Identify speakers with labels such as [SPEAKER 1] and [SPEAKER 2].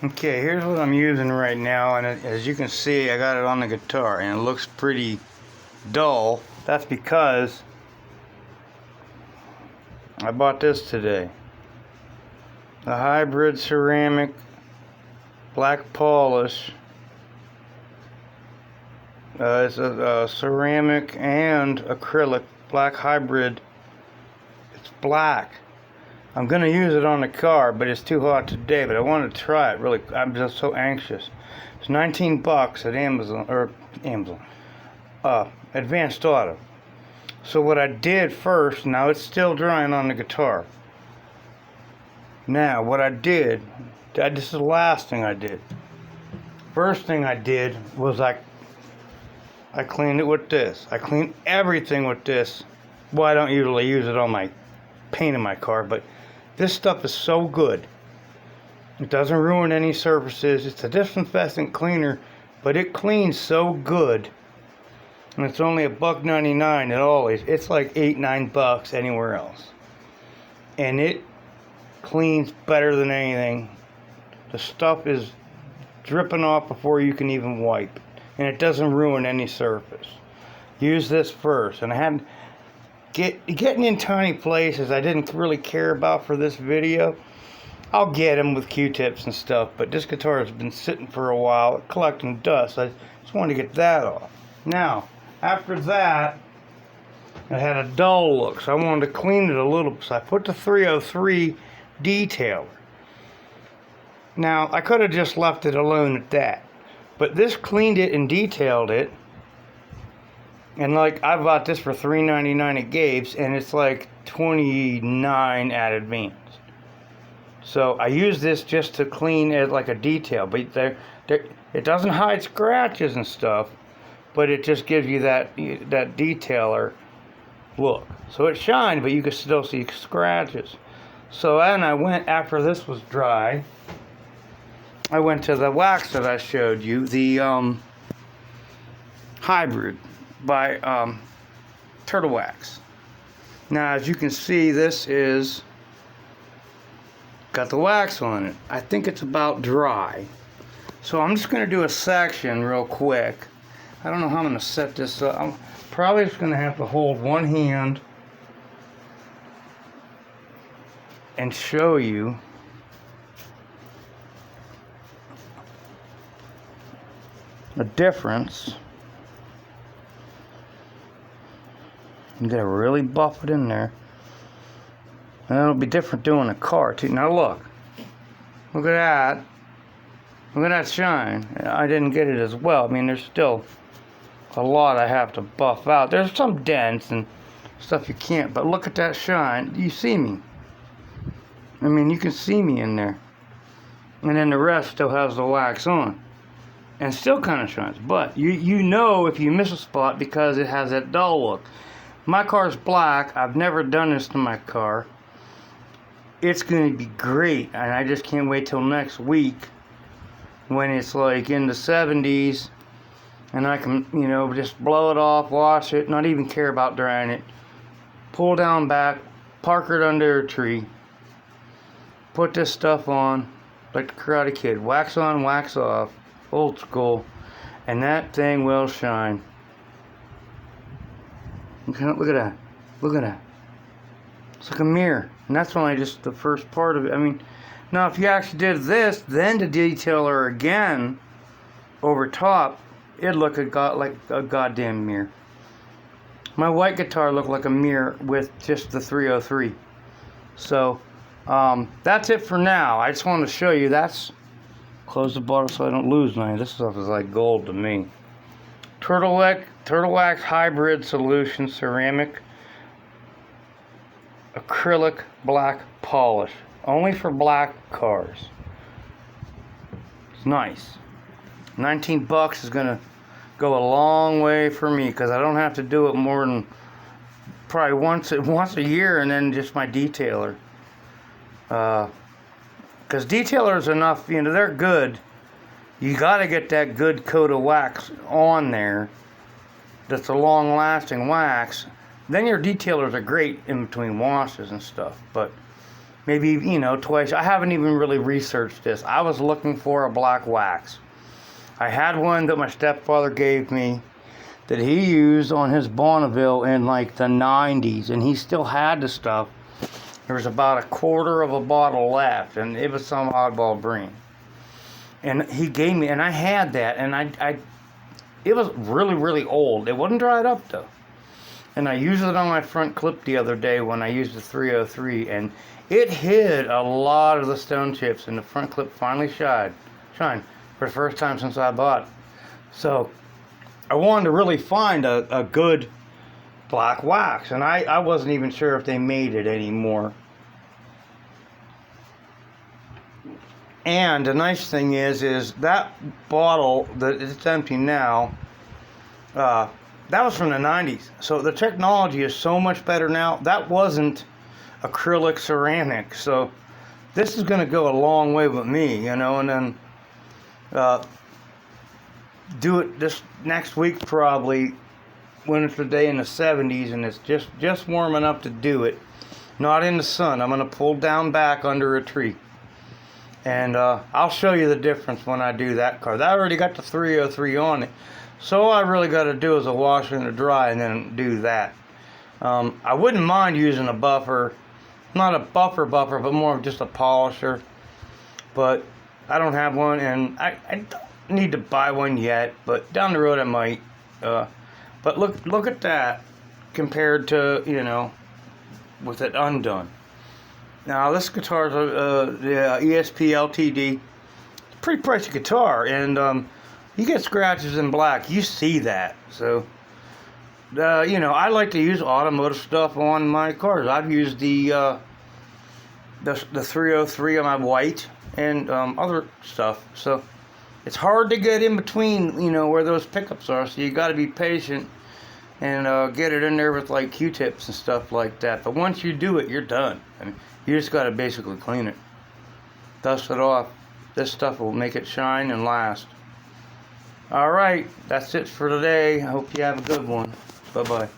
[SPEAKER 1] Okay, here's what I'm using right now, and as you can see, I got it on the guitar, and it looks pretty dull. That's because I bought this today. The hybrid ceramic black polish. It's a ceramic and acrylic black hybrid. It's black. I'm gonna use it on the car, but it's too hot today. But I want to try it. Really, I'm just so anxious. It's 19 bucks at Amazon Advanced Auto. So what I did first, now it's still drying on the guitar. Now what I did, this is the last thing I did. First thing I did was I cleaned it with this. I clean everything with this. Well, I don't usually use it on my paint in my car, but this stuff is so good. It doesn't ruin any surfaces. It's a disinfectant cleaner, but it cleans so good. And it's only $1.99 at Always. It's like $8, $9 anywhere else. And it cleans better than anything. The stuff is dripping off before you can even wipe. And it doesn't ruin any surface. Use this first. And I had getting in tiny places I didn't really care about for this video. I'll get them with Q-tips and stuff, but this guitar has been sitting for a while collecting dust. I just wanted to get that off. Now, after that, it had a dull look, so I wanted to clean it a little. So I put the 303 detailer. Now, I could have just left it alone at that, but this cleaned it and detailed it. And like, I bought this for $3.99 at Gabe's, and it's like $29 at Advanced. So I use this just to clean it like a detail, but it doesn't hide scratches and stuff, but it just gives you that detailer look. So it shined, but you can still see scratches. So then I went, after this was dry, I went to the wax that I showed you, the hybrid by Turtle Wax. Now, as you can see, this is got the wax on it. I think it's about dry. So I'm just going to do a section real quick. I don't know how I'm going to set this up. I'm probably just going to have to hold one hand and show you the difference. You gotta really buff it in there. And it'll be different doing a car too. Now look at that. Look at that shine. I didn't get it as well. I mean, there's still a lot I have to buff out. There's some dents and stuff you can't, but look at that shine. You see me. I mean, you can see me in there. And then the rest still has the wax on. And still kind of shines. But you know if you miss a spot because it has that dull look. My car's black. I've never done this to my car. It's going to be great. And I just can't wait till next week when it's like in the 70s. And I can, you know, just blow it off, wash it, not even care about drying it. Pull down back, park it under a tree. Put this stuff on like the Karate Kid. Wax on, wax off. Old school. And that thing will shine. Look at that. Look at that. It's like a mirror. And that's only just the first part of it. I mean, now if you actually did this, then the detailer again over top, it'd look like a goddamn mirror. My white guitar looked like a mirror with just the 303. So, that's it for now. I just wanted to show you. Close the bottle so I don't lose mine. This stuff is like gold to me. Turtle Wax Hybrid Solution Ceramic Acrylic Black Polish. Only for black cars. It's nice. 19 bucks is gonna go a long way for me because I don't have to do it more than probably once a year, and then just my detailer. Because detailer's enough, you know, they're good. You got to get that good coat of wax on there. That's a long-lasting wax. Then your detailers are great in between washes and stuff. But maybe, you know, twice. I haven't even really researched this. I was looking for a black wax. I had one that my stepfather gave me that he used on his Bonneville in like the 90s, and he still had the stuff. There was about a quarter of a bottle left, and it was some oddball brand. And he gave me, and I had that, and it was really, really old. It wasn't dried up though. And I used it on my front clip the other day when I used the 303, and it hid a lot of the stone chips, and the front clip finally shined for the first time since I bought it. So I wanted to really find a good black wax, and I wasn't even sure if they made it anymore. And the nice thing is that bottle that it's empty now, that was from the 90s. So the technology is so much better now. That wasn't acrylic ceramic. So this is going to go a long way with me, you know. And then do it this next week probably when it's a day in the 70s and it's just warm enough to do it. Not in the sun. I'm going to pull down back under a tree. And I'll show you the difference when I do that card. I already got the 303 on it. So all I really got to do is a wash and a dry and then do that. I wouldn't mind using a buffer. Not a buffer, but more of just a polisher. But I don't have one, and I don't need to buy one yet. But down the road I might. But look at that compared to, you know, with it undone. Now this guitar is the ESP LTD. It's a pretty pricey guitar, and you get scratches in black. You see that. So, you know, I like to use automotive stuff on my cars. I've used the 303 on my white and other stuff. So it's hard to get in between, you know, where those pickups are. So you got to be patient and get it in there with like Q-tips and stuff like that. But once you do it, you're done. I mean, you just got to basically clean it, dust it off. This stuff will make it shine and last. Alright, that's it for today. I hope you have a good one. Bye-bye.